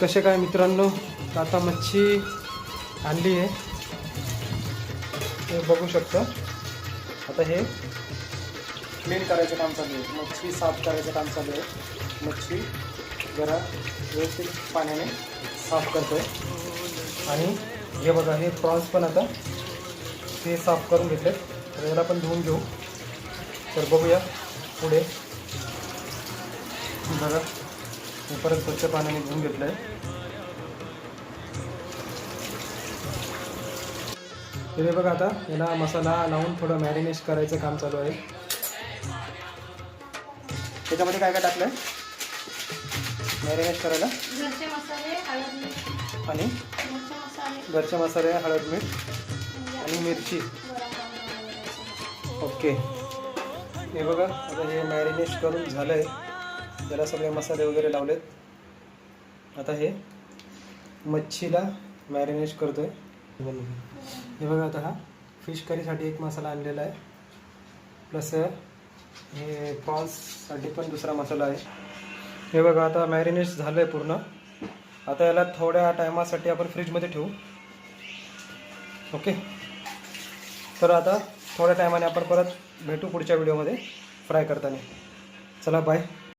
कसे काय मित्रांनो, आता मच्छी आणली आहे, हे बघू शकता. आता हे क्लीन करायचं काम चालू आहे, मच्छी साफ करायचं काम चालू आहे. मच्छी जरा व्यवस्थित पाण्याने साफ करतो आहे. आणि हे बघा, हे प्रॉन्स पण आता ते साफ करून घेतले, तर याला पण धुवून घेऊ. तर बघूया पुढे. बघा, हे परत स्वच्छ पाण्याने धुवून घेतलं आहे. हे बघा, आता याला मसाला लावून थोडं मॅरिनेट करायचं काम चालू आहे. त्याच्यामध्ये काय काय टाकलं आहे मॅरिनेट करायला? घरचे मसाले, हळद, मीठ आणि घरचे मसाले, हळद, मीठ आणि मिरची. ओके. हे बघा, आता हे मॅरिनेट करून झालं आहे. त्याला सगळे मसाले वगैरे लावलेत. आता हे मच्छीला मॅरिनेट करतो आहे. हे बघा, आता हा फिश करीसाठी एक मसाला आणलेला आहे, प्लस हे प्रॉन्ससाठी पण दुसरा मसाला आहे. हे बघा, आता मॅरिनेट झालं आहे पूर्ण. आता याला थोड्या टायमासाठी आपण फ्रीजमध्ये ठेवू. ओके. तर आता थोड्या टायमाने आपण परत भेटू पुढच्या व्हिडिओमध्ये फ्राय करताना. चला, बाय.